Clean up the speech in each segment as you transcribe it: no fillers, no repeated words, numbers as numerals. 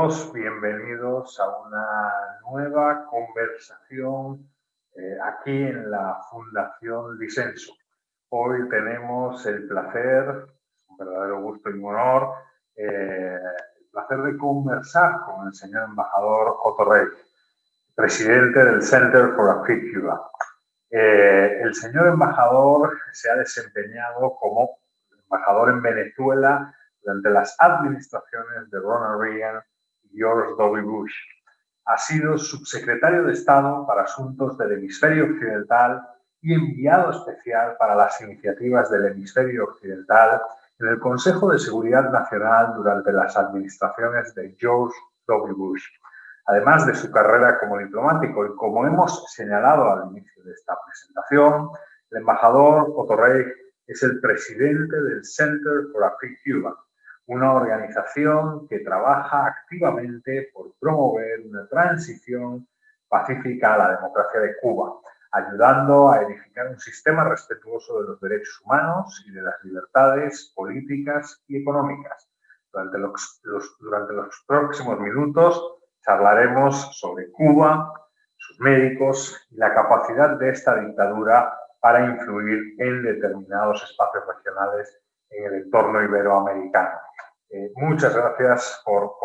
todos, bienvenidos a una nueva conversación aquí en la Fundación Disenso. Hoy tenemos el placer, un verdadero gusto y un honor, el placer de conversar con el señor embajador Otto Reich, presidente del Center for a Free Cuba. El señor embajador se ha desempeñado como embajador en Venezuela durante las administraciones de Ronald Reagan y George W. Bush. Ha sido subsecretario de Estado para Asuntos del Hemisferio Occidental y enviado especial para las iniciativas del Hemisferio Occidental en el Consejo de Seguridad Nacional durante las administraciones de George W. Bush. Además de su carrera como diplomático y como hemos señalado al inicio de esta presentación, el embajador Otto Reich es el presidente del Center for a Free Cuba, una organización que trabaja activamente por promover una transición pacífica a la democracia de Cuba, ayudando a edificar un sistema respetuoso de los derechos humanos y de las libertades políticas y económicas. Durante los próximos minutos charlaremos sobre Cuba, sus médicos y la capacidad de esta dictadura para influir en determinados espacios regionales en el entorno iberoamericano. Muchas gracias por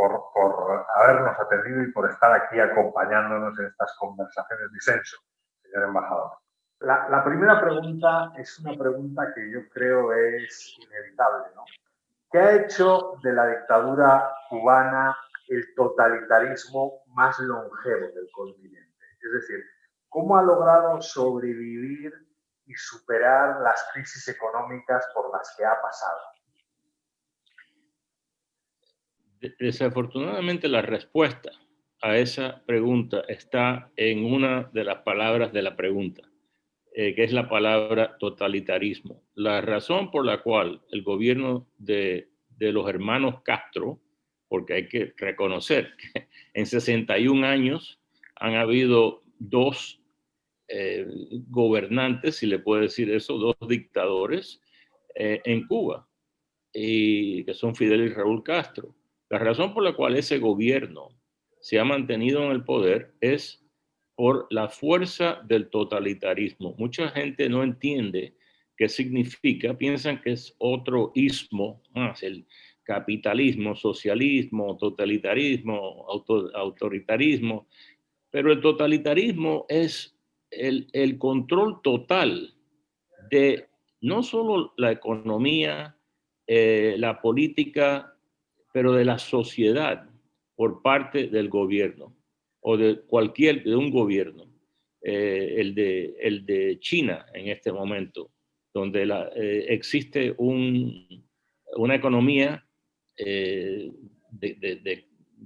habernos atendido y por estar aquí acompañándonos en estas conversaciones de disenso, señor embajador. La primera pregunta es una pregunta que yo creo es inevitable, ¿no? ¿Qué ha hecho de la dictadura cubana el totalitarismo más longevo del continente? Es decir, ¿cómo ha logrado sobrevivir y superar las crisis económicas por las que ha pasado? Desafortunadamente, la respuesta a esa pregunta está en una de las palabras de la pregunta, que es la palabra totalitarismo. La razón por la cual el gobierno de los hermanos Castro, porque hay que reconocer que en 61 años han habido dos gobernantes, si le puede decir eso, dos dictadores en Cuba, y que son Fidel y Raúl Castro. La razón por la cual ese gobierno se ha mantenido en el poder es por la fuerza del totalitarismo. Mucha gente no entiende qué significa, piensan que es otro ismo más, el capitalismo, socialismo, totalitarismo, autoritarismo, pero el totalitarismo es el control total de no solo la economía, la política, pero de la sociedad por parte del gobierno o de un gobierno, el de China en este momento, donde existe una economía de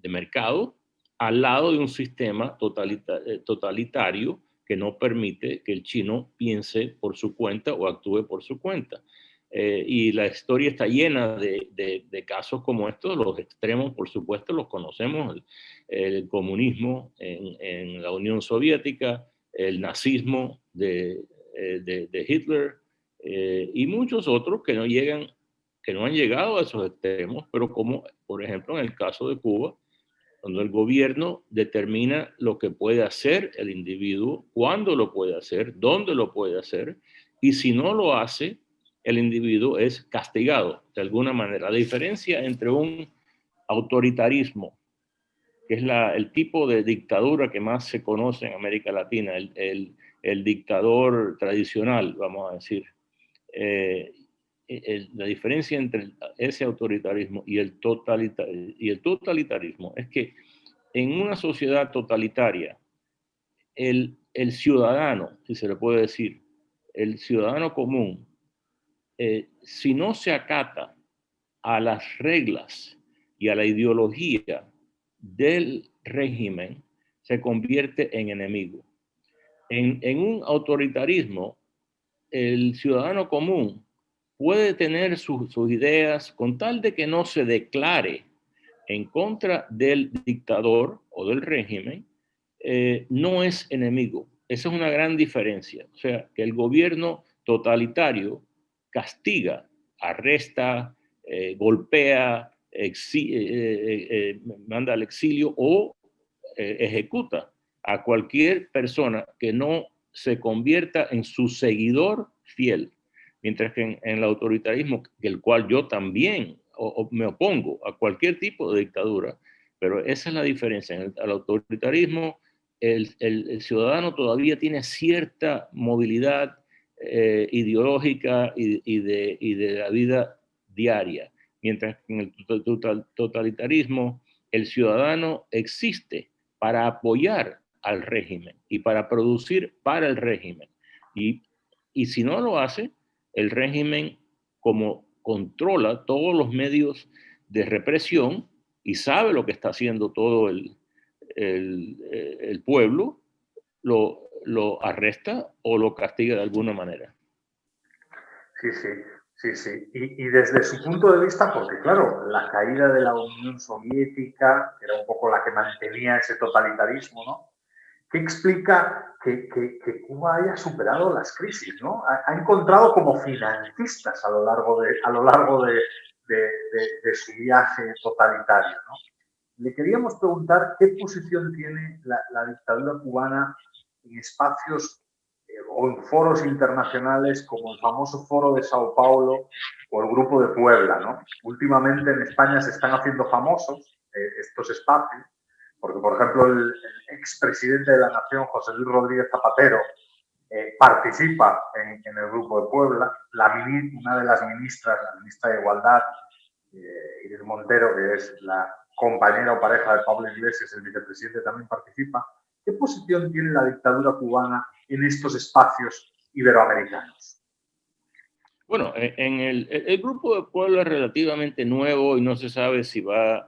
mercado al lado de un sistema totalitario que no permite que el chino piense por su cuenta o actúe por su cuenta. Y la historia está llena de casos como estos. Los extremos, por supuesto, los conocemos. El comunismo en la Unión Soviética, el nazismo de Hitler y muchos otros que no han llegado a esos extremos, pero como, por ejemplo, en el caso de Cuba, cuando el gobierno determina lo que puede hacer el individuo, cuándo lo puede hacer, dónde lo puede hacer, y si no lo hace, el individuo es castigado de alguna manera. La diferencia entre un autoritarismo, que es el tipo de dictadura que más se conoce en América Latina, el dictador tradicional, vamos a decir, la diferencia entre ese autoritarismo y el totalitarismo es que en una sociedad totalitaria, el ciudadano, si se le puede decir, el ciudadano común, si no se acata a las reglas y a la ideología del régimen, se convierte en enemigo. En un autoritarismo, el ciudadano común puede tener sus ideas con tal de que no se declare en contra del dictador o del régimen, no es enemigo. Esa es una gran diferencia. O sea, que el gobierno totalitario castiga, arresta, golpea, manda al exilio o ejecuta a cualquier persona que no se convierta en su seguidor fiel. Mientras que en el autoritarismo, del cual yo también me opongo a cualquier tipo de dictadura, pero esa es la diferencia. En el autoritarismo, el ciudadano todavía tiene cierta movilidad ideológica y de la vida diaria, mientras que en el totalitarismo el ciudadano existe para apoyar al régimen y para producir para el régimen. Y si no lo hace, el régimen, como controla todos los medios de represión y sabe lo que está haciendo todo el pueblo, lo arresta o lo castiga de alguna manera. Sí, sí, sí, sí. Y desde su punto de vista, porque claro, la caída de la Unión Soviética, que era un poco la que mantenía ese totalitarismo, ¿no? ¿Qué explica que Cuba haya superado las crisis, ¿no? Ha encontrado como financistas a lo largo de su viaje totalitario, ¿no? Le queríamos preguntar qué posición tiene la dictadura cubana en espacios o en foros internacionales como el famoso Foro de Sao Paulo o el Grupo de Puebla, ¿no? Últimamente en España se están haciendo famosos estos espacios, porque, por ejemplo, el expresidente de la Nación, José Luis Rodríguez Zapatero, participa en el Grupo de Puebla. Una de las ministras, la ministra de Igualdad, Iris Montero, que es la compañera o pareja de Pablo Iglesias, el vicepresidente, también participa. ¿Qué posición tiene la dictadura cubana en estos espacios iberoamericanos? Bueno, en el Grupo de Puebla es relativamente nuevo y no se sabe si va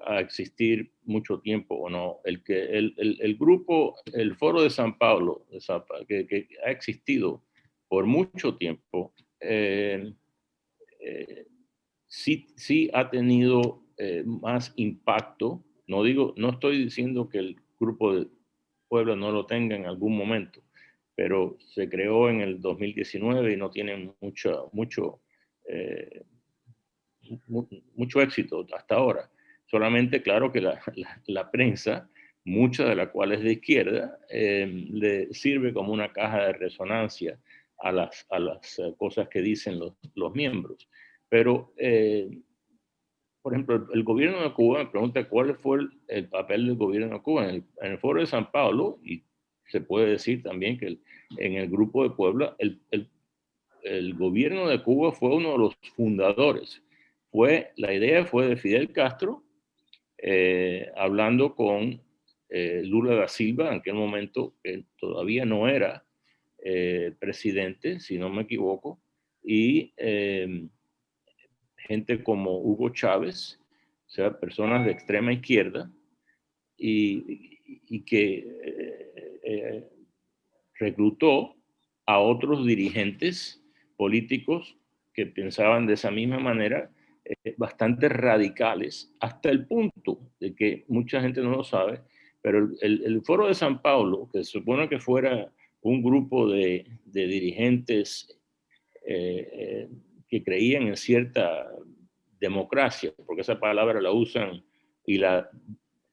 a existir mucho tiempo o no. El grupo, el Foro de San Pablo, que ha existido por mucho tiempo, sí ha tenido más impacto. No estoy diciendo que el Grupo de Puebla no lo tenga en algún momento, pero se creó en el 2019 y no tiene mucho éxito hasta ahora. Solamente, claro, que la prensa, mucha de la cual es de izquierda, le sirve como una caja de resonancia a las cosas que dicen los miembros. Pero, por ejemplo, el gobierno de Cuba me pregunta cuál fue el papel del gobierno de Cuba en el Foro de San Pablo, y se puede decir también que en el Grupo de Puebla, el gobierno de Cuba fue uno de los fundadores. La idea fue de Fidel Castro, hablando con Lula da Silva, en aquel momento que todavía no era presidente, si no me equivoco, y gente como Hugo Chávez, o sea, personas de extrema izquierda, y que reclutó a otros dirigentes políticos que pensaban de esa misma manera, bastante radicales, hasta el punto de que mucha gente no lo sabe, pero el Foro de San Pablo, que se supone que fuera un grupo de dirigentes que creían en cierta democracia, porque esa palabra la usan y la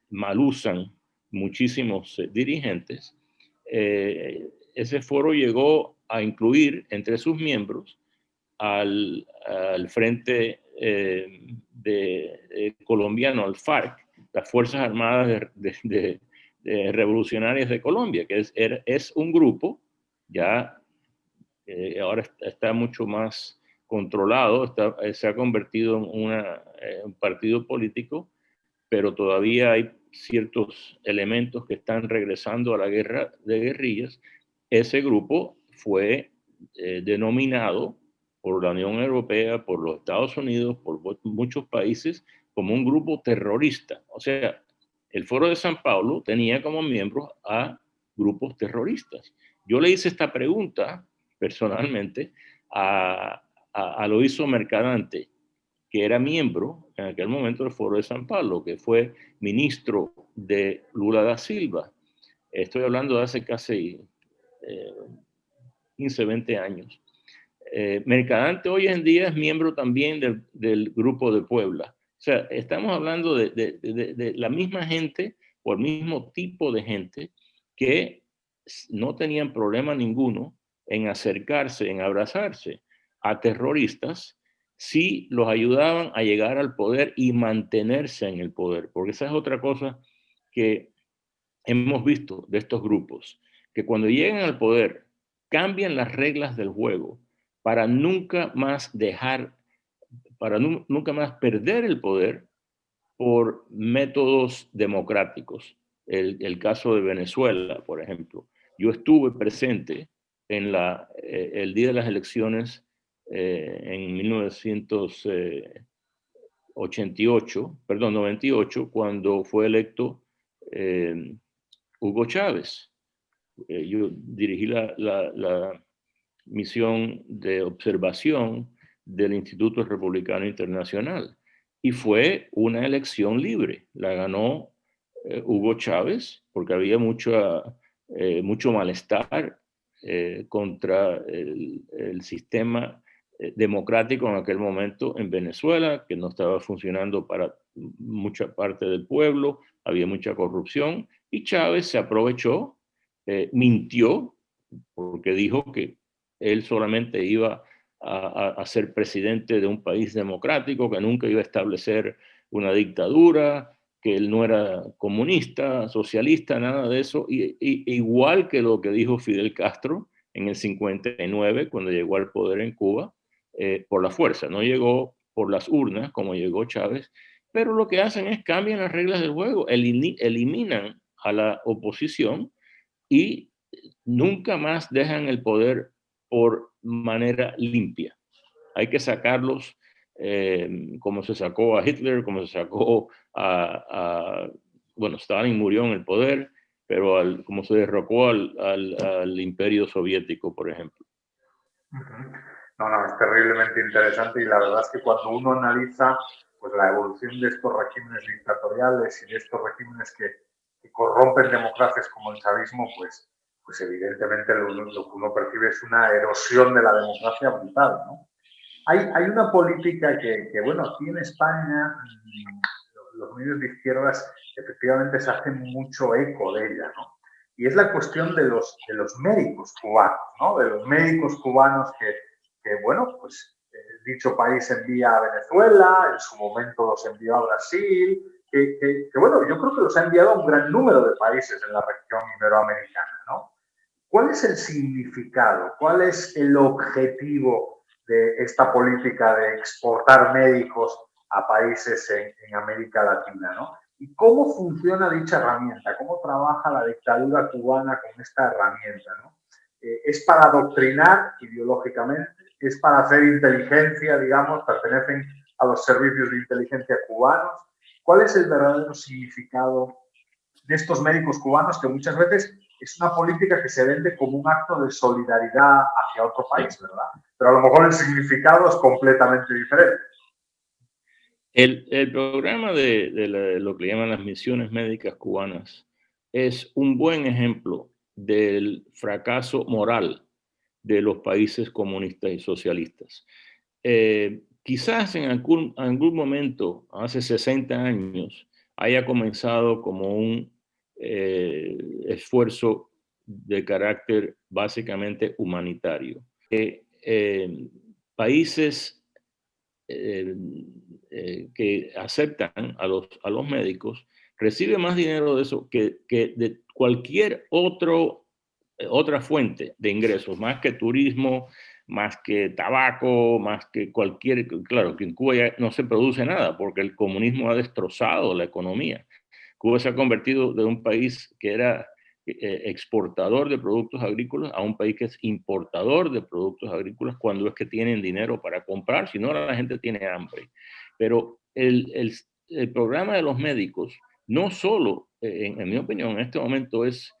mal usan muchísimos dirigentes, ese foro llegó a incluir entre sus miembros al Frente colombiano, al FARC, las Fuerzas Armadas Revolucionarias de Colombia, que es un grupo ya ahora está mucho más controlado, se ha convertido en un partido político, pero todavía hay ciertos elementos que están regresando a la guerra de guerrillas. Ese grupo fue denominado por la Unión Europea, por los Estados Unidos, por muchos países, como un grupo terrorista. O sea, el Foro de San Pablo tenía como miembros a grupos terroristas. Yo le hice esta pregunta personalmente a Aloysio Mercadante, que era miembro en aquel momento del Foro de San Pablo, que fue ministro de Lula da Silva. Estoy hablando de hace casi 15, 20 años. Mercadante hoy en día es miembro también del Grupo de Puebla. O sea, estamos hablando de la misma gente o el mismo tipo de gente que no tenían problema ninguno en acercarse, en abrazarse a terroristas si los ayudaban a llegar al poder y mantenerse en el poder. Porque esa es otra cosa que hemos visto de estos grupos, que cuando llegan al poder cambian las reglas del juego para nunca más nunca más perder el poder por métodos democráticos. El caso de Venezuela, por ejemplo. Yo estuve presente en el día de las elecciones en 98, cuando fue electo eh, Hugo Chávez. Yo dirigí la misión de observación del Instituto Republicano Internacional y fue una elección libre. La ganó Hugo Chávez porque había mucho malestar contra el sistema democrático en aquel momento en Venezuela, que no estaba funcionando para mucha parte del pueblo, había mucha corrupción y Chávez se aprovechó, mintió, porque dijo que él solamente iba a ser presidente de un país democrático, que nunca iba a establecer una dictadura, que él no era comunista, socialista, nada de eso, igual que lo que dijo Fidel Castro en el 59, cuando llegó al poder en Cuba, por la fuerza, no llegó por las urnas como llegó Chávez, pero lo que hacen es cambian las reglas del juego, eliminan a la oposición y nunca más dejan el poder por manera limpia. Hay que sacarlos como se sacó a Hitler, como se sacó bueno, Stalin murió en el poder, pero como se derrocó al imperio soviético, por ejemplo. No, no, es terriblemente interesante y la verdad es que cuando uno analiza pues, la evolución de estos regímenes dictatoriales y de estos regímenes que corrompen democracias como el chavismo, pues evidentemente lo que uno percibe es una erosión de la democracia brutal, ¿no? Hay una política bueno, aquí en España los medios de izquierdas efectivamente se hacen mucho eco de ella, ¿no? Y es la cuestión de los médicos cubanos, ¿no? De los médicos cubanos que bueno, pues dicho país envía a Venezuela, en su momento los envió a Brasil, bueno, yo creo que los ha enviado a un gran número de países en la región iberoamericana, ¿no? ¿Cuál es el significado? ¿Cuál es el objetivo de esta política de exportar médicos a países en América Latina, ¿no? ¿Y cómo funciona dicha herramienta? ¿Cómo trabaja la dictadura cubana con esta herramienta, ¿no? ¿Es para adoctrinar ideológicamente? ¿Es para hacer inteligencia, digamos, pertenecen a los servicios de inteligencia cubanos? ¿Cuál es el verdadero significado de estos médicos cubanos que muchas veces es una política que se vende como un acto de solidaridad hacia otro país, ¿verdad? Pero a lo mejor el significado es completamente diferente. El programa de lo que llaman las misiones médicas cubanas es un buen ejemplo del fracaso moral de los países comunistas y socialistas. Quizás en algún momento, hace 60 años, haya comenzado como un esfuerzo de carácter básicamente humanitario. Países que aceptan a los médicos reciben más dinero de eso que de cualquier otra fuente de ingresos, más que turismo, más que tabaco, más que cualquier... Claro, que en Cuba ya no se produce nada porque el comunismo ha destrozado la economía. Cuba se ha convertido de un país que era exportador de productos agrícolas a un país que es importador de productos agrícolas cuando es que tienen dinero para comprar, si no la gente tiene hambre. Pero el programa de los médicos no solo, en mi opinión, en este momento es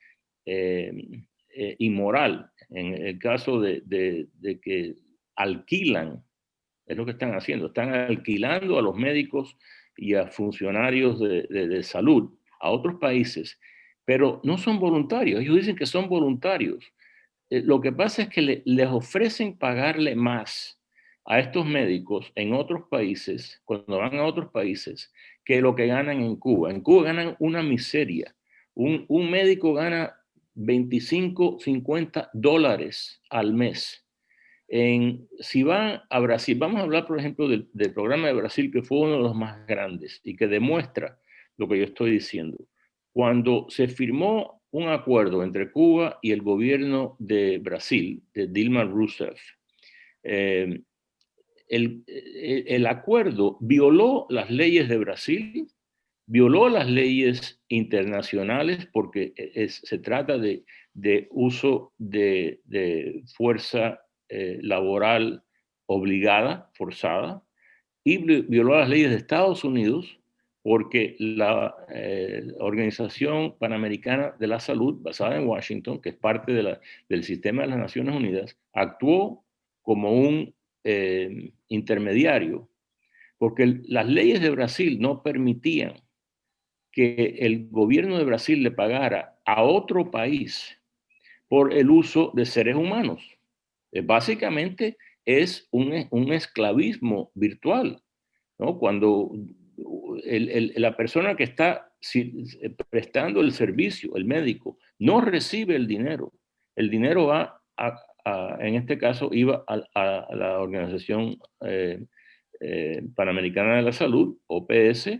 inmoral, en el caso de que alquilan, es lo que están haciendo, están alquilando a los médicos y a funcionarios de salud a otros países, pero no son voluntarios, ellos dicen que son voluntarios. lo que pasa es que les ofrecen pagarle más a estos médicos en otros países, cuando van a otros países, que lo que ganan en Cuba. En Cuba ganan una miseria. Un médico gana 25, 50 dólares al mes. Si van a Brasil, vamos a hablar, por ejemplo, del programa de Brasil, que fue uno de los más grandes y que demuestra lo que yo estoy diciendo. Cuando se firmó un acuerdo entre Cuba y el gobierno de Brasil, de Dilma Rousseff, el acuerdo violó las leyes de Brasil, violó las leyes internacionales porque se trata de uso de fuerza laboral obligada, forzada, y violó las leyes de Estados Unidos porque la Organización Panamericana de la Salud, basada en Washington, que es parte del sistema de las Naciones Unidas, actuó como un intermediario, porque las leyes de Brasil no permitían que el gobierno de Brasil le pagara a otro país por el uso de seres humanos. Básicamente es un esclavismo virtual, ¿no? Cuando la persona que está prestando el servicio, el médico, no recibe el dinero va en este caso iba a la Organización Panamericana de la Salud, OPS,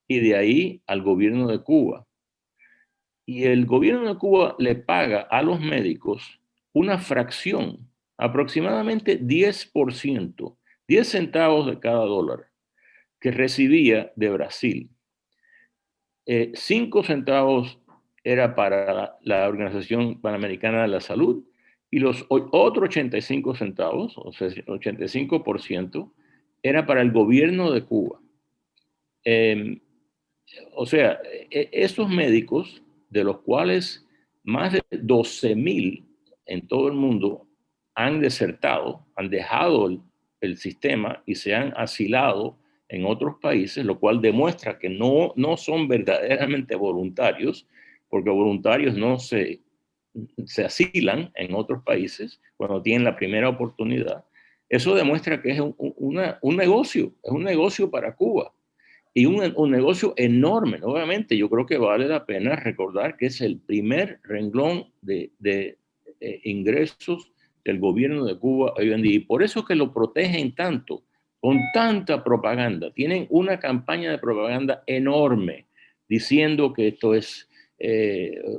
y de ahí al gobierno de Cuba. Y el gobierno de Cuba le paga a los médicos una fracción, aproximadamente 10%, 10 centavos de cada dólar que recibía de Brasil. 5 centavos era para la Organización Panamericana de la Salud y los otros 85 centavos, o sea, 85%, era para el gobierno de Cuba. O sea, esos médicos, de los cuales más de 12,000 en todo el mundo han desertado, han dejado el sistema y se han asilado en otros países, lo cual demuestra que no son verdaderamente voluntarios, porque voluntarios no se asilan en otros países cuando tienen la primera oportunidad. Eso demuestra que es un negocio para Cuba. Y un negocio enorme, obviamente. Yo creo que vale la pena recordar que es el primer renglón de ingresos del gobierno de Cuba hoy en día. Y por eso es que lo protegen tanto, con tanta propaganda. Tienen una campaña de propaganda enorme diciendo que esto es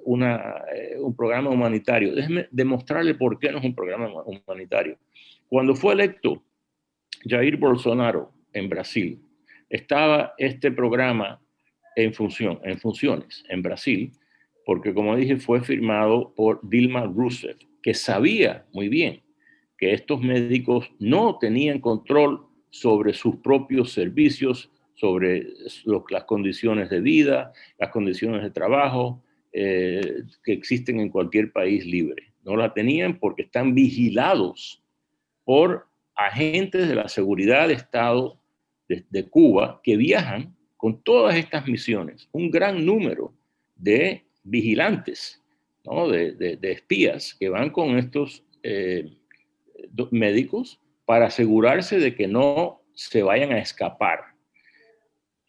un programa humanitario. Déjeme demostrarle por qué no es un programa humanitario. Cuando fue electo Jair Bolsonaro en Brasil, estaba este programa en funciones en Brasil, porque como dije, fue firmado por Dilma Rousseff, que sabía muy bien que estos médicos no tenían control sobre sus propios servicios, sobre las condiciones de vida, las condiciones de trabajo que existen en cualquier país libre. No la tenían porque están vigilados por agentes de la seguridad de Estado de Cuba que viajan con todas estas misiones, un gran número de vigilantes, ¿no? de espías que van con estos médicos para asegurarse de que no se vayan a escapar.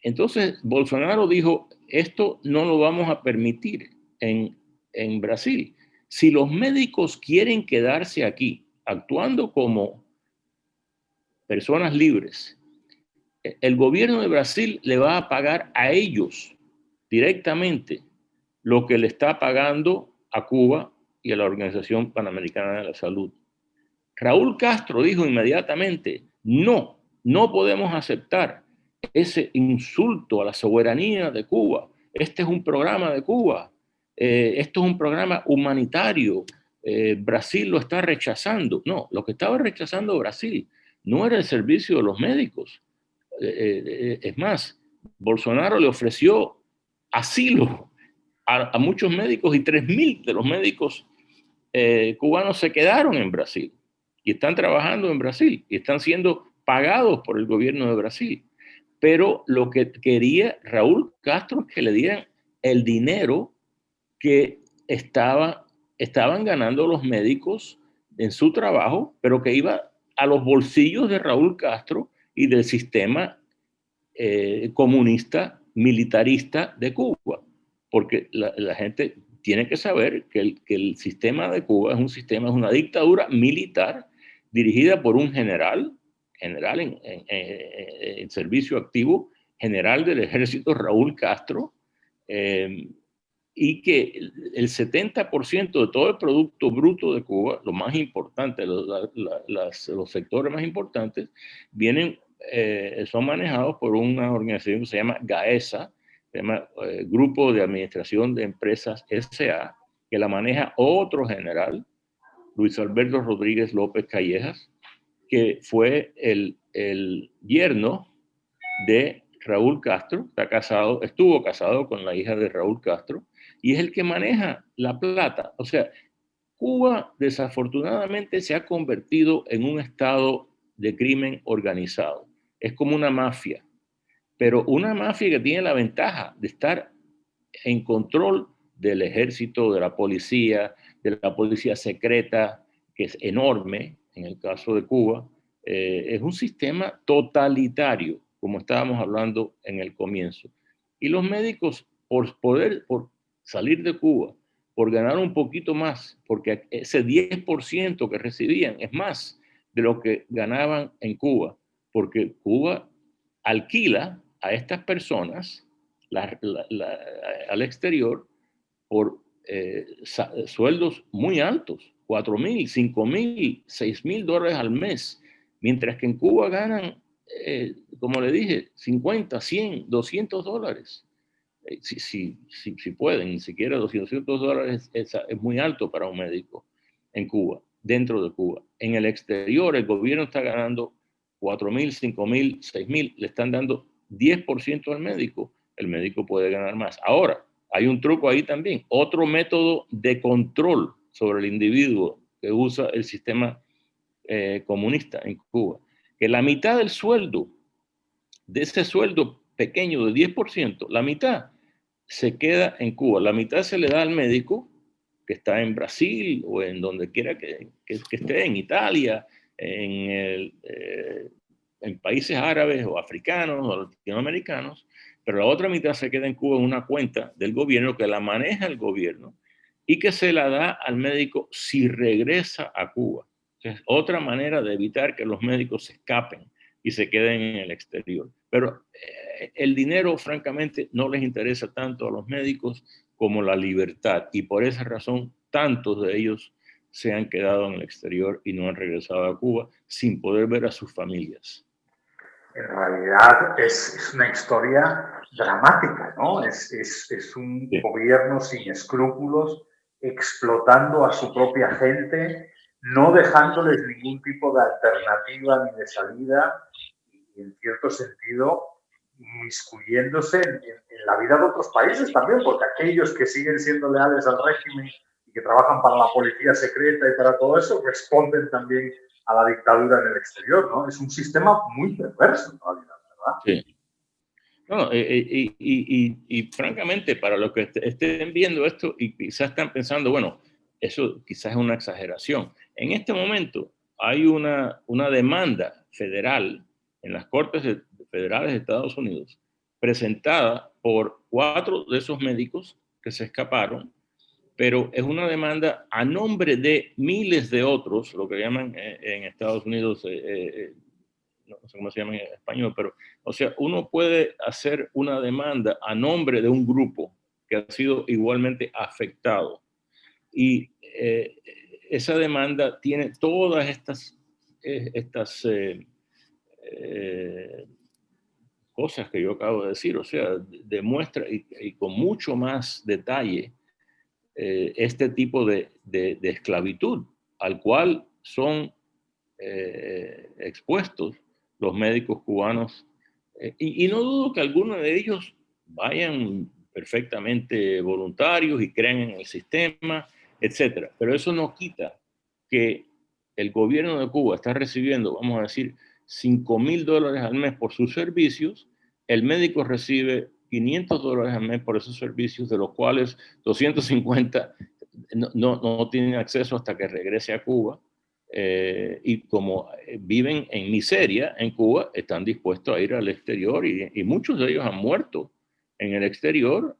Entonces, Bolsonaro dijo, esto no lo vamos a permitir en Brasil. Si los médicos quieren quedarse aquí actuando como personas libres, el gobierno de Brasil le va a pagar a ellos directamente lo que le está pagando a Cuba y a la Organización Panamericana de la Salud. Raúl Castro dijo inmediatamente, no podemos aceptar ese insulto a la soberanía de Cuba. Este es un programa de Cuba, esto es un programa humanitario, Brasil lo está rechazando. No, lo que estaba rechazando Brasil no era el servicio de los médicos. Es más, Bolsonaro le ofreció asilo a muchos médicos y 3,000 de los médicos cubanos se quedaron en Brasil y están trabajando en Brasil y están siendo pagados por el gobierno de Brasil. Pero lo que quería Raúl Castro es que le dieran el dinero que estaba estaban ganando los médicos en su trabajo, pero que iba a los bolsillos de Raúl Castro y del sistema comunista militarista de Cuba, porque la gente tiene que saber que el sistema de Cuba es una dictadura militar dirigida por un general en servicio activo, general del ejército Raúl Castro, y que el 70% de todo el Producto Bruto de Cuba, lo más importante, los sectores más importantes, son manejados por una organización que se llama GAESA, se llama Grupo de Administración de Empresas S.A., que la maneja otro general, Luis Alberto Rodríguez López Callejas, que fue el yerno de Raúl Castro, estuvo casado con la hija de Raúl Castro, y es el que maneja la plata. O sea, Cuba desafortunadamente se ha convertido en un estado de crimen organizado. Es como una mafia, pero una mafia que tiene la ventaja de estar en control del ejército, de la policía secreta, que es enorme en el caso de Cuba. Es un sistema totalitario, como estábamos hablando en el comienzo. Y los médicos, por salir de Cuba, por ganar un poquito más, porque ese 10% que recibían es más de lo que ganaban en Cuba, porque Cuba alquila a estas personas al exterior por sueldos muy altos, $4,000, $5,000, $6,000 al mes, mientras que en Cuba ganan, como le dije, 50, 100, $200. Si pueden, ni siquiera $200 es muy alto para un médico en Cuba, dentro de Cuba. En el exterior, el gobierno está ganando 4,000, 5,000, 6,000, le están dando 10% al médico, el médico puede ganar más. Ahora, hay un truco ahí también, otro método de control sobre el individuo que usa el sistema comunista en Cuba, que la mitad del sueldo, de ese sueldo pequeño de 10%, la mitad se queda en Cuba, la mitad se le da al médico que está en Brasil o en donde quiera que esté, en Italia, en países árabes o africanos o latinoamericanos, pero la otra mitad se queda en Cuba en una cuenta del gobierno que la maneja el gobierno y que se la da al médico si regresa a Cuba. Es otra manera de evitar que los médicos se escapen y se queden en el exterior. Pero el dinero, francamente, no les interesa tanto a los médicos como la libertad. Y por esa razón, tantos de ellos se han quedado en el exterior y no han regresado a Cuba sin poder ver a sus familias. En realidad es una historia dramática, ¿no? Es un gobierno sin escrúpulos, explotando a su propia gente, no dejándoles ningún tipo de alternativa ni de salida, y en cierto sentido inmiscuyéndose en la vida de otros países también, porque aquellos que siguen siendo leales al régimen y que trabajan para la policía secreta y para todo eso, responden también a la dictadura en el exterior, ¿no? Es un sistema muy perverso, en realidad, ¿verdad? Sí. No, y francamente, para los que estén viendo esto y quizás están pensando, bueno, eso quizás es una exageración. En este momento hay una demanda federal en las Cortes Federales de Estados Unidos presentada por 4 de esos médicos que se escaparon, pero es una demanda a nombre de miles de otros, lo que llaman en Estados Unidos no sé cómo se llama en español, pero, o sea, uno puede hacer una demanda a nombre de un grupo que ha sido igualmente afectado. Y esa demanda tiene todas estas cosas que yo acabo de decir, o sea, demuestra y con mucho más detalle este tipo de esclavitud al cual son expuestos los médicos cubanos. Y no dudo que algunos de ellos vayan perfectamente voluntarios y crean en el sistema, etcétera. Pero eso no quita que el gobierno de Cuba está recibiendo, vamos a decir, $5,000 al mes por sus servicios, el médico recibe $500 al mes por esos servicios, de los cuales 250 no tienen acceso hasta que regrese a Cuba. Y como viven en miseria en Cuba, están dispuestos a ir al exterior y muchos de ellos han muerto en el exterior.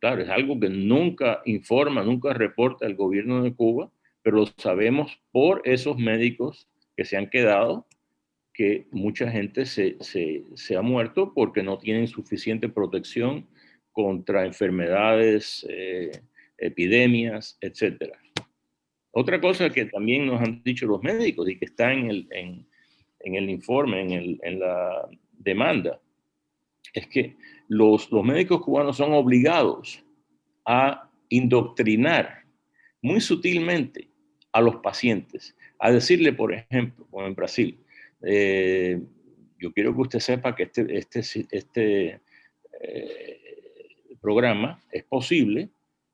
Claro, es algo que nunca informa, nunca reporta el gobierno de Cuba, pero lo sabemos por esos médicos que se han quedado, que mucha gente se ha muerto porque no tienen suficiente protección contra enfermedades, epidemias, etcétera. Otra cosa que también nos han dicho los médicos y que está en el informe, en la demanda, es que los médicos cubanos son obligados a indoctrinar muy sutilmente a los pacientes, a decirle, por ejemplo, como en Brasil, yo quiero que usted sepa que este programa es posible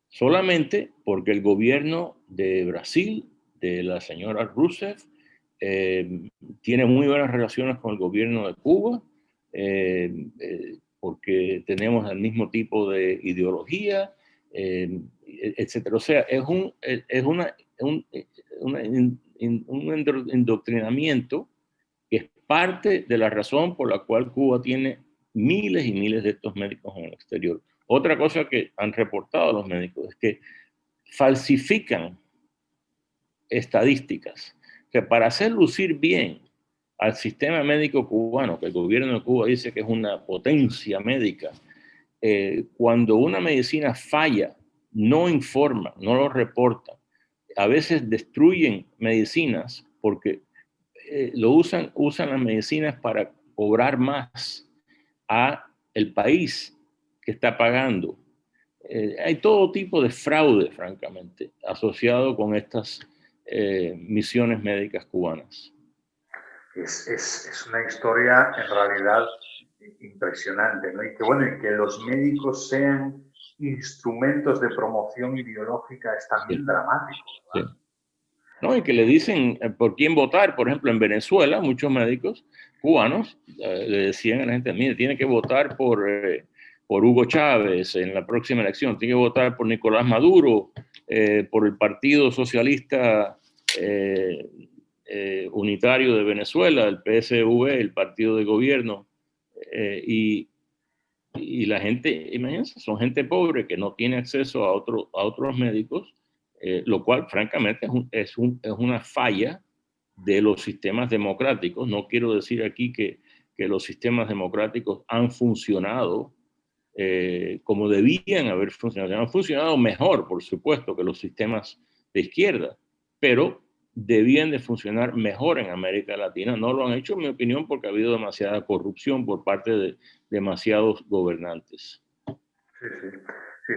solamente porque el gobierno de Brasil, de la señora Rousseff, tiene muy buenas relaciones con el gobierno de Cuba, porque tenemos el mismo tipo de ideología, etcétera. O sea, es un indoctrinamiento que es parte de la razón por la cual Cuba tiene miles y miles de estos médicos en el exterior. Otra cosa que han reportado los médicos es que falsifican estadísticas, que para hacer lucir bien al sistema médico cubano, que el gobierno de Cuba dice que es una potencia médica, cuando una medicina falla, no informa, no lo reporta. A veces destruyen medicinas porque usan las medicinas para cobrar más a el país que está pagando. Hay todo tipo de fraude, francamente, asociado con estas misiones médicas cubanas. Es una historia en realidad impresionante, ¿no? Y que bueno, y que los médicos sean instrumentos de promoción ideológica es también sí. Dramático, ¿verdad? Sí. No, y que le dicen por quién votar. Por ejemplo, en Venezuela, muchos médicos cubanos le decían a la gente, mire, tiene que votar por Hugo Chávez en la próxima elección, tiene que votar por Nicolás Maduro, por el Partido Socialista Unitario de Venezuela, el PSV, el partido de gobierno, y la gente, imagínense, son gente pobre que no tiene acceso a otros médicos, lo cual francamente es una falla de los sistemas democráticos. No quiero decir aquí que los sistemas democráticos han funcionado como debían haber funcionado. Han funcionado mejor, por supuesto, que los sistemas de izquierda, pero debían de funcionar mejor en América Latina. No lo han hecho, en mi opinión, porque ha habido demasiada corrupción por parte de demasiados gobernantes.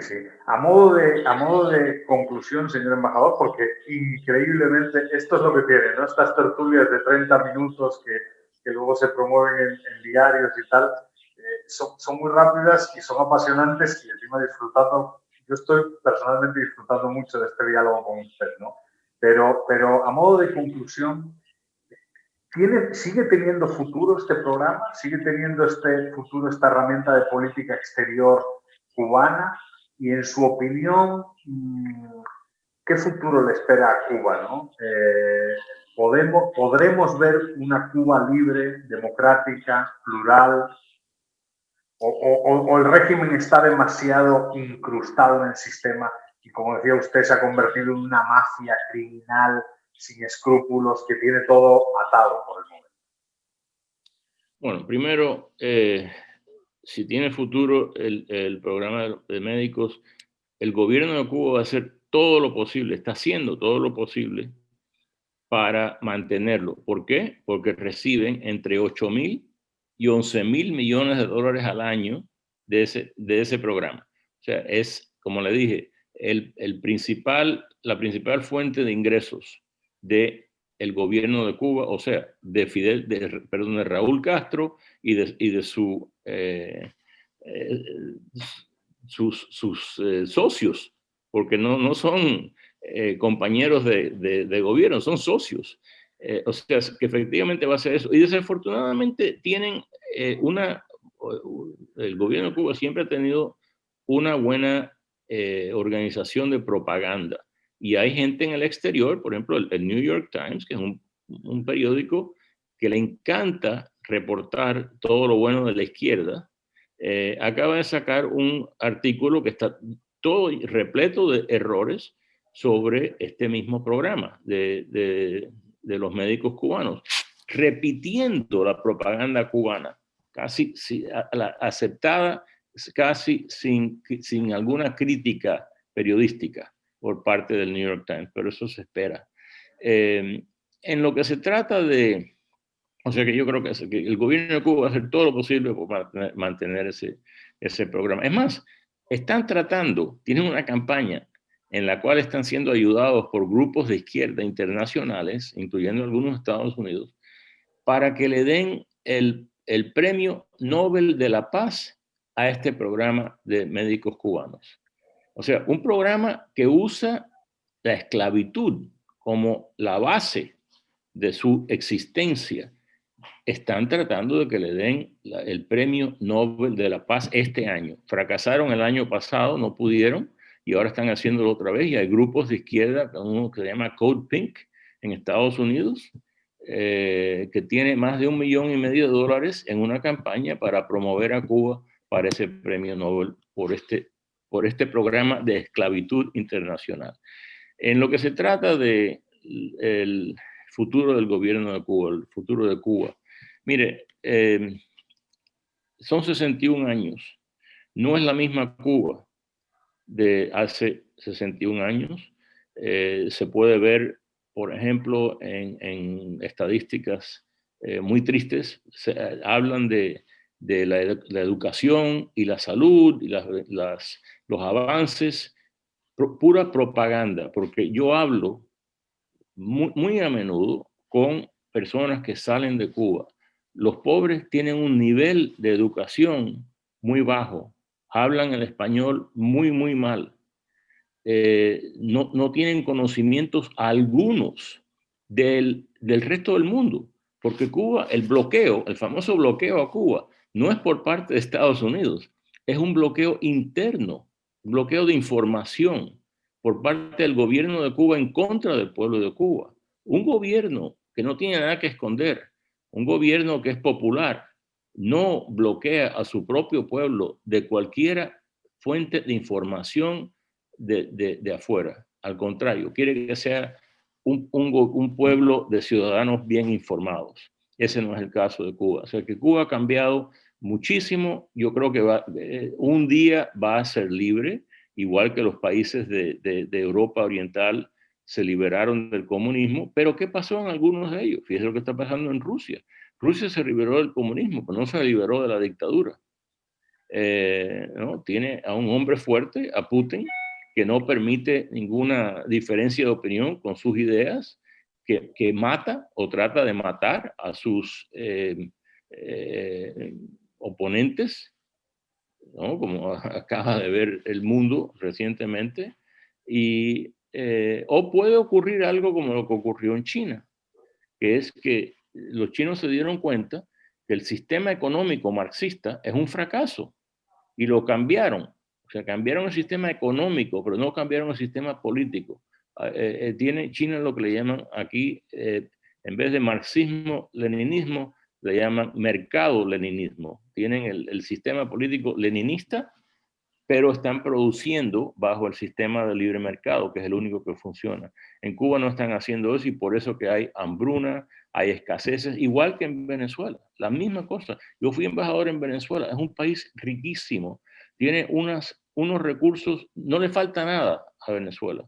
Sí. A modo de conclusión, señor embajador, porque increíblemente esto es lo que tiene, ¿no? Estas tertulias de 30 minutos que luego se promueven en diarios y tal, son muy rápidas y son apasionantes y encima disfrutando. Yo estoy personalmente disfrutando mucho de este diálogo con usted, ¿no? Pero a modo de conclusión, ¿sigue teniendo futuro este programa? ¿Sigue teniendo este futuro esta herramienta de política exterior cubana? Y en su opinión, ¿qué futuro le espera a Cuba, ¿no? ¿Podremos ver una Cuba libre, democrática, plural? ¿O el régimen está demasiado incrustado en el sistema y, como decía usted, se ha convertido en una mafia criminal sin escrúpulos que tiene todo atado por el momento? Bueno, primero, si tiene futuro el programa de médicos, el gobierno de Cuba va a hacer todo lo posible, está haciendo todo lo posible para mantenerlo. ¿Por qué? Porque reciben entre 8.000 y 11.000 millones de dólares al año de ese programa. O sea, es, como le dije, la principal fuente de ingresos del gobierno de Cuba, o sea, de Raúl Castro y de sus socios, porque no son compañeros de gobierno, son socios. O sea, que efectivamente va a ser eso. Y desafortunadamente tienen el gobierno de Cuba siempre ha tenido una buena organización de propaganda. Y hay gente en el exterior, por ejemplo, el New York Times, que es un periódico que le encanta reportar todo lo bueno de la izquierda, acaba de sacar un artículo que está todo repleto de errores sobre este mismo programa de los médicos cubanos, repitiendo la propaganda cubana, casi aceptada, casi sin alguna crítica periodística por parte del New York Times, pero eso se espera. En lo que se trata de, o sea que yo creo que el gobierno de Cuba va a hacer todo lo posible para mantener ese programa. Es más, tienen una campaña en la cual están siendo ayudados por grupos de izquierda internacionales, incluyendo algunos Estados Unidos, para que le den el premio Nobel de la Paz a este programa de médicos cubanos. O sea, un programa que usa la esclavitud como la base de su existencia. Están tratando de que le den el premio Nobel de la Paz este año. Fracasaron el año pasado, no pudieron, y ahora están haciéndolo otra vez. Y hay grupos de izquierda, uno que se llama Code Pink en Estados Unidos, que tiene más de $1,5 millones en una campaña para promover a Cuba para ese premio Nobel por este programa de esclavitud internacional. En lo que se trata de el futuro del gobierno de Cuba, el futuro de Cuba, mire, son 61 años. No es la misma Cuba de hace 61 años. Se puede ver, por ejemplo, en estadísticas muy tristes, hablan de la educación y la salud y los avances, pura propaganda, porque yo hablo muy a menudo con personas que salen de Cuba. Los pobres tienen un nivel de educación muy bajo, hablan el español muy mal, no tienen conocimientos algunos del resto del mundo, porque Cuba, el famoso bloqueo a Cuba, no es por parte de Estados Unidos, es un bloqueo interno, un bloqueo de información por parte del gobierno de Cuba en contra del pueblo de Cuba. Un gobierno que no tiene nada que esconder, un gobierno que es popular, no bloquea a su propio pueblo de cualquier fuente de información de afuera. Al contrario, quiere que sea un pueblo de ciudadanos bien informados. Ese no es el caso de Cuba. O sea que Cuba ha cambiado muchísimo. Yo creo que un día va a ser libre, igual que los países de Europa Oriental se liberaron del comunismo. Pero ¿qué pasó en algunos de ellos? Fíjese lo que está pasando en Rusia. Rusia se liberó del comunismo, pero no se liberó de la dictadura. ¿No? Tiene a un hombre fuerte, a Putin, que no permite ninguna diferencia de opinión con sus ideas, que mata o trata de matar a sus oponentes, ¿no? Como acaba de ver el mundo recientemente, o puede ocurrir algo como lo que ocurrió en China, que es que los chinos se dieron cuenta que el sistema económico marxista es un fracaso y lo cambiaron. O sea, cambiaron el sistema económico, pero no cambiaron el sistema político. Tiene China lo que le llaman aquí, en vez de marxismo-leninismo, le llaman mercado-leninismo. Tienen el sistema político leninista, pero están produciendo bajo el sistema de libre mercado, que es el único que funciona. En Cuba no están haciendo eso y por eso que hay hambruna, hay escaseces, igual que en Venezuela, la misma cosa. Yo fui embajador en Venezuela, es un país riquísimo, tiene unos recursos, no le falta nada a Venezuela.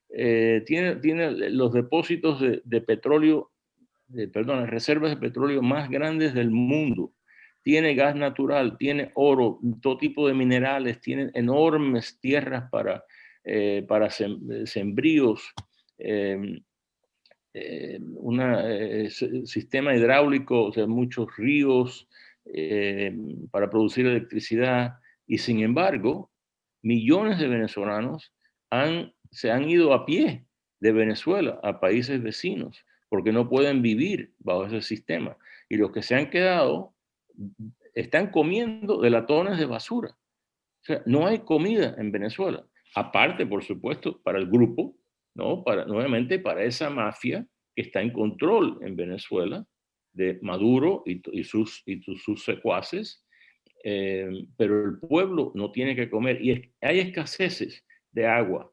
Tiene los depósitos de petróleo, reservas de petróleo más grandes del mundo. Tiene gas natural, tiene oro, todo tipo de minerales, tiene enormes tierras para sembríos, sistema hidráulico, o sea, muchos ríos para producir electricidad. Y sin embargo, millones de venezolanos se han ido a pie de Venezuela a países vecinos porque no pueden vivir bajo ese sistema. Y los que se han quedado están comiendo de latones de basura. O sea, no hay comida en Venezuela. Aparte, por supuesto, para el grupo ¿no? Nuevamente para esa mafia que está en control en Venezuela, de Maduro y sus secuaces, pero el pueblo no tiene que comer y hay escaseces de agua,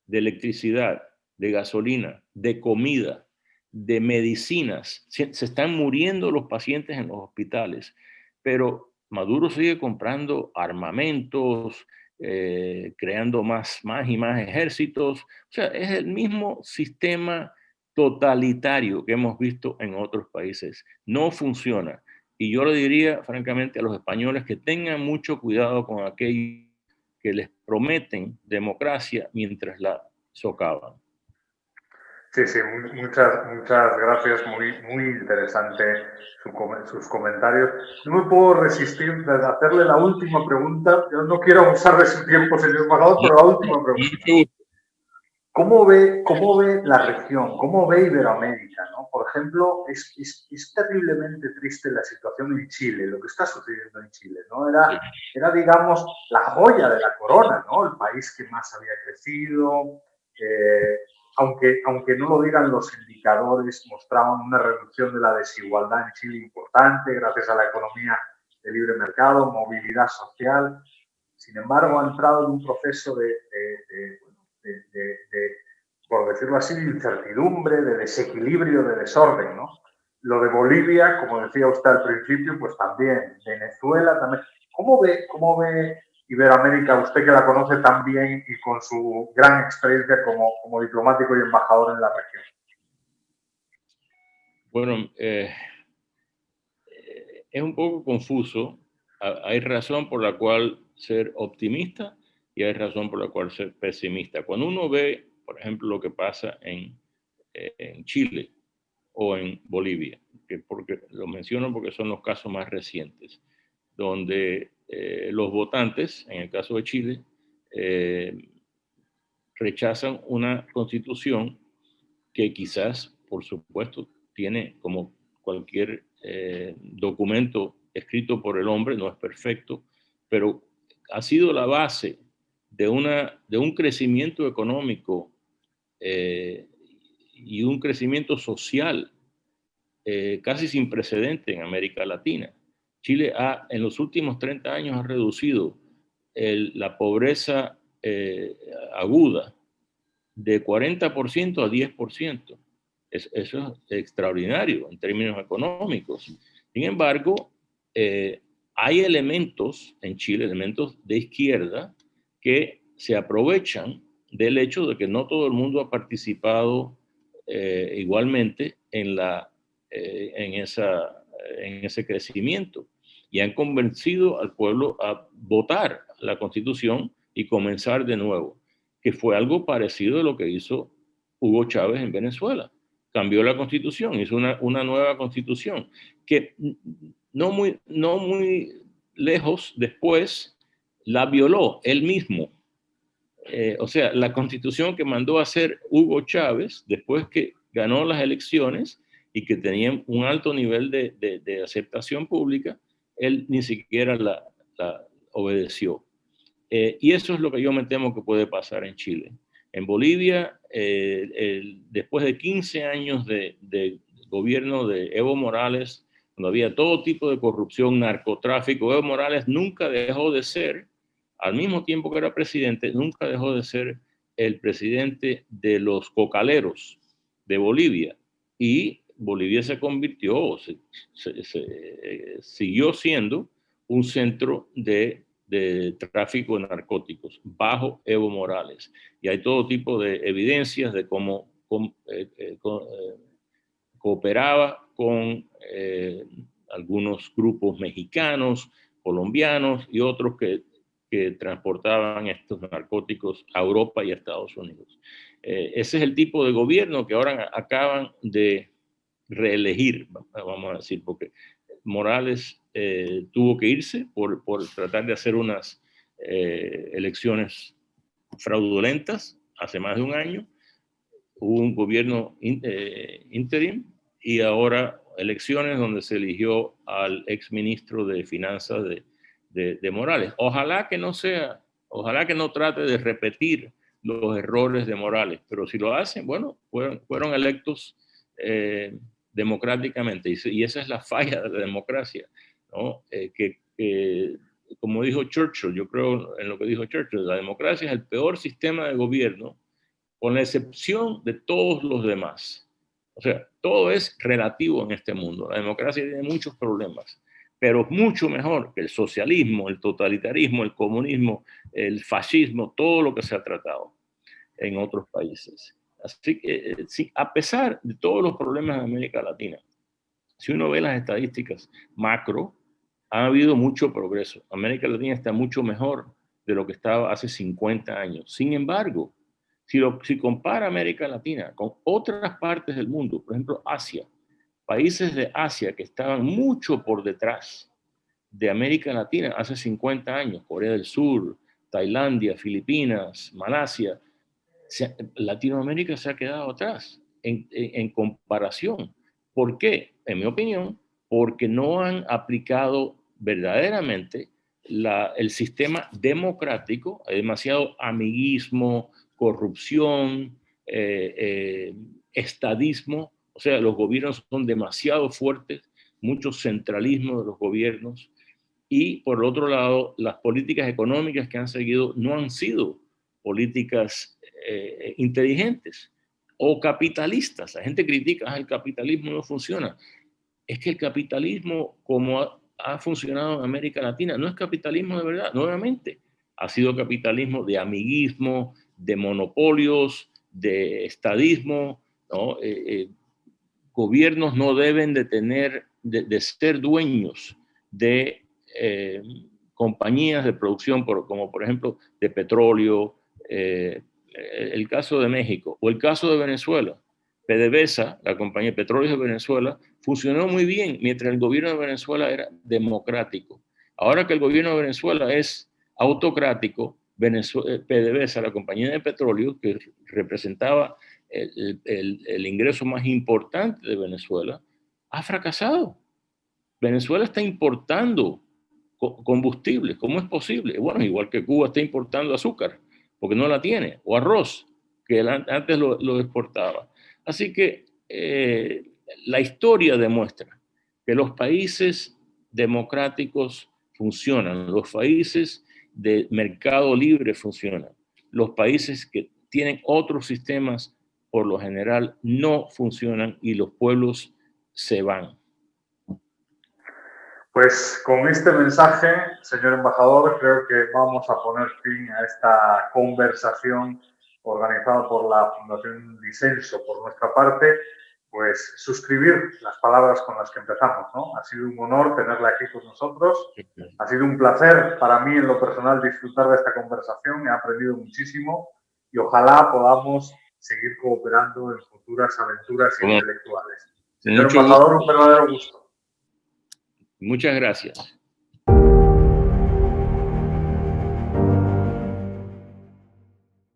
de electricidad, de gasolina, de comida, de medicinas. Se están muriendo los pacientes en los hospitales, pero Maduro sigue comprando armamentos, creando más y más ejércitos. O sea, es el mismo sistema totalitario que hemos visto en otros países. No funciona. Y yo le diría, francamente, a los españoles que tengan mucho cuidado con aquellos que les prometen democracia mientras la socavan. Sí, sí, muchas gracias, muy interesante sus comentarios. No me puedo resistir de hacerle la última pregunta. Yo no quiero abusar de su tiempo, señor embajador, pero la última pregunta. ¿Cómo ve la región? ¿Cómo ve Iberoamérica? ¿No? Por ejemplo, es terriblemente triste la situación en Chile, lo que está sucediendo en Chile, ¿no? Era digamos, la joya de la corona, ¿no? El país que más había crecido, aunque no lo digan los indicadores, mostraban una reducción de la desigualdad en Chile importante gracias a la economía de libre mercado, movilidad social. Sin embargo, ha entrado en un proceso de por decirlo así, de incertidumbre, de desequilibrio, de desorden, ¿no? Lo de Bolivia, como decía usted al principio, pues también. Venezuela también. ¿Cómo ve Iberoamérica, usted que la conoce tan bien y con su gran experiencia como diplomático y embajador en la región? Bueno, es un poco confuso. Hay razón por la cual ser optimista y hay razón por la cual ser pesimista. Cuando uno ve, por ejemplo, lo que pasa en Chile o en Bolivia, porque lo menciono porque son los casos más recientes, donde los votantes, en el caso de Chile, rechazan una constitución que quizás, por supuesto, tiene como cualquier documento escrito por el hombre, no es perfecto, pero ha sido la base de un crecimiento económico y un crecimiento social casi sin precedente en América Latina. Chile en los últimos 30 años ha reducido la pobreza aguda de 40% a 10%. Eso es extraordinario en términos económicos. Sin embargo, hay elementos en Chile, elementos de izquierda, que se aprovechan del hecho de que no todo el mundo ha participado igualmente en ese crecimiento y han convencido al pueblo a votar la Constitución y comenzar de nuevo, que fue algo parecido a lo que hizo Hugo Chávez en Venezuela. Cambió la Constitución, hizo una nueva Constitución que no muy lejos después la violó él mismo. O sea, la Constitución que mandó a hacer Hugo Chávez después que ganó las elecciones y que tenía un alto nivel de aceptación pública, él ni siquiera la obedeció. Y eso es lo que yo me temo que puede pasar en Chile. En Bolivia, después de 15 años de gobierno de Evo Morales, cuando había todo tipo de corrupción, narcotráfico, Evo Morales nunca dejó de ser, al mismo tiempo que era presidente, nunca dejó de ser el presidente de los cocaleros de Bolivia. Y Bolivia se convirtió, siguió siendo un centro de tráfico de narcóticos bajo Evo Morales. Y hay todo tipo de evidencias de cómo cooperaba con algunos grupos mexicanos, colombianos y otros que transportaban estos narcóticos a Europa y a Estados Unidos. Ese es el tipo de gobierno que ahora acaban de reelegir, vamos a decir, porque Morales tuvo que irse por tratar de hacer unas elecciones fraudulentas hace más de un año. Hubo un gobierno interim y ahora elecciones donde se eligió al exministro de Finanzas de Morales. Ojalá que no trate de repetir los errores de Morales, pero si lo hacen, bueno, fueron electos democráticamente, y esa es la falla de la democracia, ¿no? Como dijo Churchill, yo creo en lo que dijo Churchill, la democracia es el peor sistema de gobierno, con la excepción de todos los demás. O sea, todo es relativo en este mundo. La democracia tiene muchos problemas, pero mucho mejor que el socialismo, el totalitarismo, el comunismo, el fascismo, todo lo que se ha tratado en otros países. Así que, sí, a pesar de todos los problemas de América Latina, si uno ve las estadísticas macro, ha habido mucho progreso. América Latina está mucho mejor de lo que estaba hace 50 años. Sin embargo, si compara América Latina con otras partes del mundo, por ejemplo, Asia, países de Asia que estaban mucho por detrás de América Latina hace 50 años, Corea del Sur, Tailandia, Filipinas, Malasia, Latinoamérica se ha quedado atrás en comparación. ¿Por qué? En mi opinión, porque no han aplicado verdaderamente el sistema democrático. Hay demasiado amiguismo, corrupción, estadismo. O sea, los gobiernos son demasiado fuertes, mucho centralismo de los gobiernos. Y por el otro lado, las políticas económicas que han seguido no han sido políticas inteligentes o capitalistas. La gente critica, el capitalismo no funciona. Es que el capitalismo, como ha funcionado en América Latina, no es capitalismo de verdad. Nuevamente, ha sido capitalismo de amiguismo, de monopolios, de estadismo, ¿no? Gobiernos no deben de ser dueños de compañías de producción, como por ejemplo de petróleo, el caso de México o el caso de Venezuela. PDVSA, la compañía de petróleo de Venezuela, funcionó muy bien mientras el gobierno de Venezuela era democrático. Ahora que el gobierno de Venezuela es autocrático, PDVSA, la compañía de petróleo que representaba el ingreso más importante de Venezuela, ha fracasado. Venezuela está importando combustibles. ¿Cómo es posible? Bueno, igual que Cuba está importando azúcar, porque no la tiene, o arroz, que antes lo exportaba. Así que la historia demuestra que los países democráticos funcionan, los países de mercado libre funcionan, los países que tienen otros sistemas por lo general no funcionan y los pueblos se van. Pues con este mensaje, señor embajador, creo que vamos a poner fin a esta conversación organizada por la Fundación Disenso. Por nuestra parte, pues suscribir las palabras con las que empezamos, ¿no? Ha sido un honor tenerla aquí con nosotros. Ha sido un placer para mí en lo personal disfrutar de esta conversación. He aprendido muchísimo y ojalá podamos seguir cooperando en futuras aventuras intelectuales. Señor embajador, un verdadero gusto. Muchas gracias.